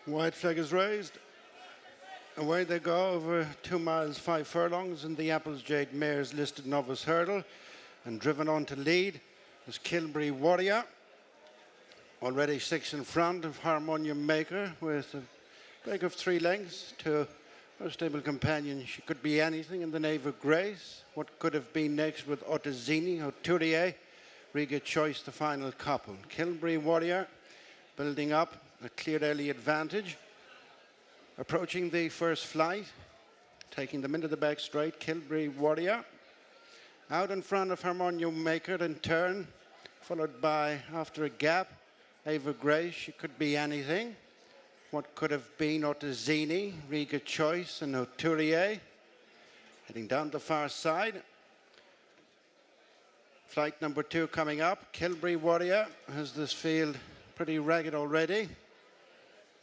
White flag is raised. Away they go over 2 miles 5 furlongs in the Apples Jade Mare's listed novice hurdle, and driven on to lead is Kilbury Warrior. Already 6 in front of Harmonya Maker with a break of 3 lengths to her stable companion. She could be anything in the Knave of Grace. What could have been next with Ottazini, Hauturiere, Riga Choice, the final couple. Kilbury Warrior building up a clear early advantage. Approaching the first flight, taking them into the back straight, Kilbury Warrior. Out in front of Harmonya Maker in turn, followed by, after a gap, Ava Grace. She could be anything. What could have been Ottazini, Riga Choice, and Hauturiere. Heading down the far side. Flight number 2 coming up. Kilbury Warrior has this field pretty ragged already,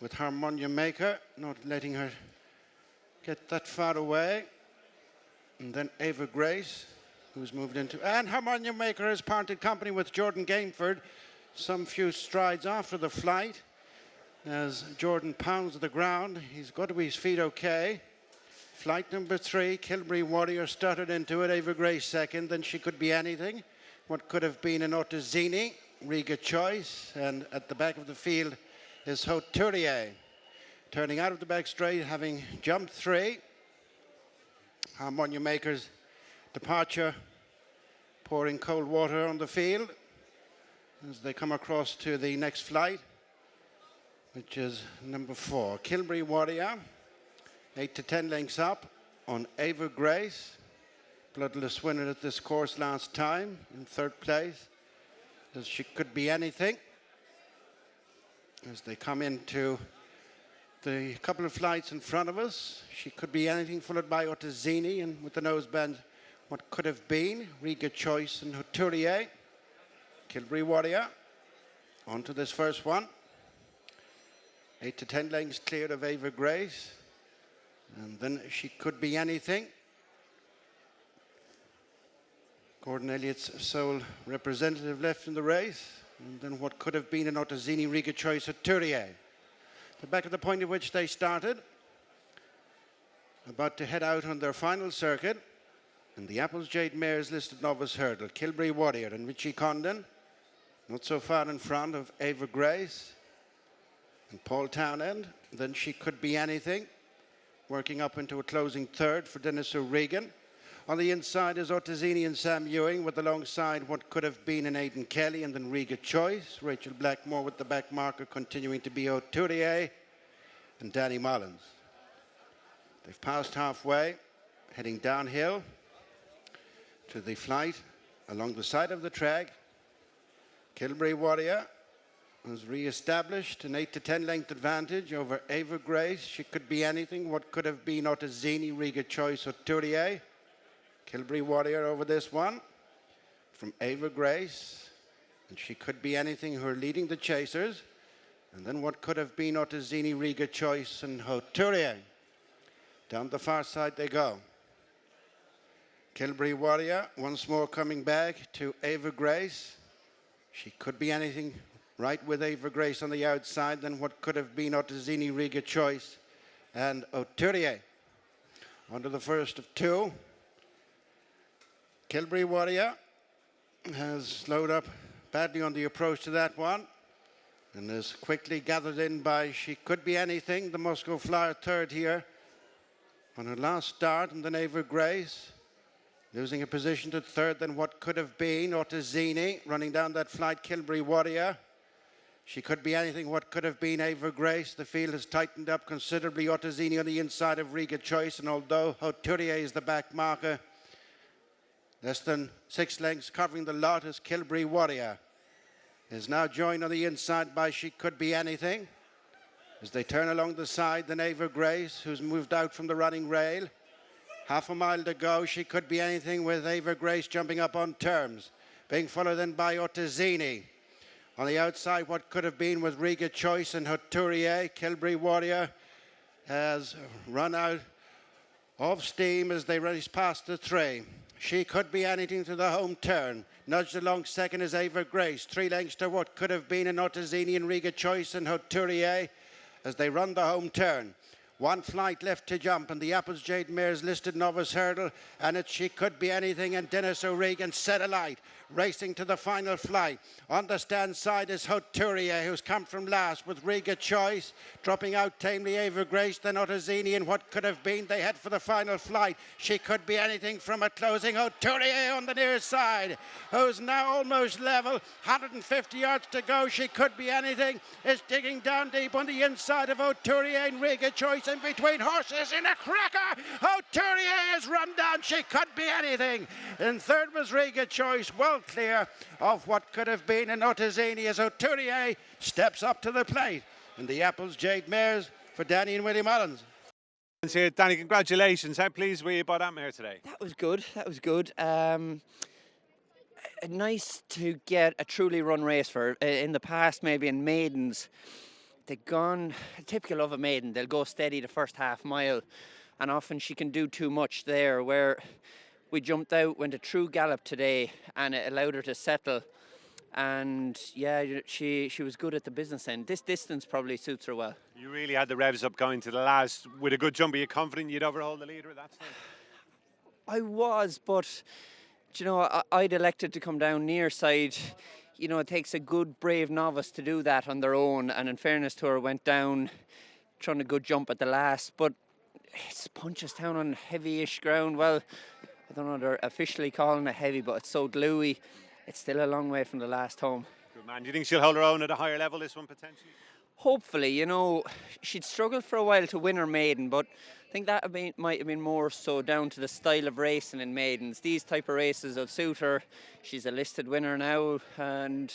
with Harmonya Maker not letting her get that far away. And then Ava Grace, who's moved into... And Harmonya Maker has parted company with Jordan Gainford some few strides after the flight. As Jordan pounds the ground, he's got to his feet okay. Flight number 3, Kilbury Warrior started into it, Ava Grace second, then She Could Be Anything. What could have been an Ottazini, Riga Choice, and at the back of the field is Hauturiere. Turning out of the back straight, having jumped 3. Harmonya Maker's departure, pouring cold water on the field as they come across to the next flight, which is number 4. Kilbury Warrior, 8 to 10 lengths up on Ava Grace. Bloodless winner at this course last time, in 3rd place. As She Could Be Anything. As they come into the couple of flights in front of us, She Could Be Anything, followed by Ottazini, and with the noseband, What Could Have Been, Riga Choice and Hauturiere. Kilbury Warrior, on to this first one. 8 to 10 lengths clear of Ava Grace. And then She Could Be Anything. Gordon Elliott's sole representative left in the race. And then what could have been an Ottazini, Riga Choice, Hauturiere. The back of the point at which they started. About to head out on their final circuit. And the Apples Jade Mare's listed novice hurdle. Kilbury Warrior and Richie Condon. Not so far in front of Ava Grace and Paul Townend. Then She Could Be Anything. Working up into a closing 3rd for Dennis O'Regan. On the inside is Ottazini and Sam Ewing, with alongside what could have been an Aidan Kelly, and then Riga Choice. Rachel Blackmore with the back marker continuing to be Hauturiere and Danny Mullins. They've passed halfway, heading downhill to the flight along the side of the track. Kilbury Warrior has re-established an 8 to 10 length advantage over Ava Grace. She Could Be Anything. What could have been Ottazini, Riga Choice, Hauturiere. Kilbury Warrior over this one from Ava Grace, and She Could Be Anything, who are leading the chasers. And then what could have been Ottazini, Riga Choice and Hauturiere. Down the far side they go. Kilbury Warrior once more coming back to Ava Grace. She Could Be Anything right with Ava Grace on the outside. Then what could have been Ottazini, Riga Choice and Hauturiere. On to the first of 2. Kilbury Warrior has slowed up badly on the approach to that one and is quickly gathered in by She Could Be Anything, the Moscow Flyer 3rd here on her last start, and then Ava Grace losing a position to 3rd. Then what could have been Ottazini running down that flight. Kilbury Warrior, She Could Be Anything. What could have been Ava Grace. The field has tightened up considerably. Ottazini on the inside of Riga Choice, and although Hauturiere is the back marker, less than 6 lengths covering the lot as Kilbury Warrior is now joined on the inside by She Could Be Anything. As they turn along the side, then Ava Grace, who's moved out from the running rail. Half a mile to go. She Could Be Anything with Ava Grace jumping up on terms. Being followed then by Ottazini. On the outside, what could have been with Riga Choice and Hauturiere. Kilbury Warrior has run out of steam as they race past the 3. She Could Be Anything to the home turn. Nudged along second is Ava Grace. 3 lengths to what could have been an Ottazini and Riga Choice and Hauturiere. as they run the home turn. One flight left to jump, and the Apples Jade mare's listed novice hurdle, and She Could Be Anything, and Dennis O'Regan set alight, racing to the final flight. On the stand side is Hauturiere, who's come from last, with Riga Choice dropping out tamely. Ava Grace, then Ottazini, and what could have been. They head for the final flight. She Could Be Anything from a closing. Hauturiere on the near side, who's now almost level. 150 yards to go. She Could Be Anything is digging down deep on the inside of Hauturiere, and Riga Choice in between horses in a cracker. Hauturiere is run down. She Could Be Anything. In third was Riga Choice, well clear of what could have been an Ottazini as Hauturiere steps up to the plate. And the Apples Jade mares for Danny and Willie Mullins. Here, Danny, congratulations. How pleased were you by that mare today? That was good. That was good. Nice to get a truly run race for her. In the past, maybe in maidens, they've gone typical of a maiden. They'll go steady the first half mile, and often she can do too much there. Where we jumped out, went a true gallop today, and it allowed her to settle. And yeah, she was good at the business end. This distance probably suits her well. You really had the revs up going to the last with a good jump. Are you confident you'd overhaul the leader at that stage? I was, but you know, I'd elected to come down near side. You know, it takes a good, brave novice to do that on their own. And in fairness to her, went down trying a good jump at the last. But it's Punchestown on heavy-ish ground. Well, I don't know, they're officially calling it heavy, but it's so gluey. It's still a long way from the last home. Good man. Do you think she'll hold her own at a higher level, this one, potentially? Hopefully. You know, she'd struggled for a while to win her maiden, but I think that might have been more so down to the style of racing in maidens. These type of races will suit her. She's a listed winner now, and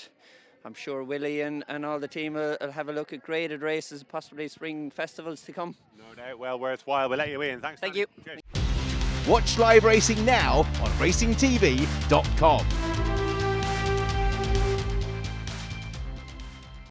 I'm sure Willie and all the team will have a look at graded races, possibly spring festivals to come. No doubt, well worthwhile. We'll let you in. Thanks. Thank Danny. you. Cheers. Watch live racing now on racingtv.com.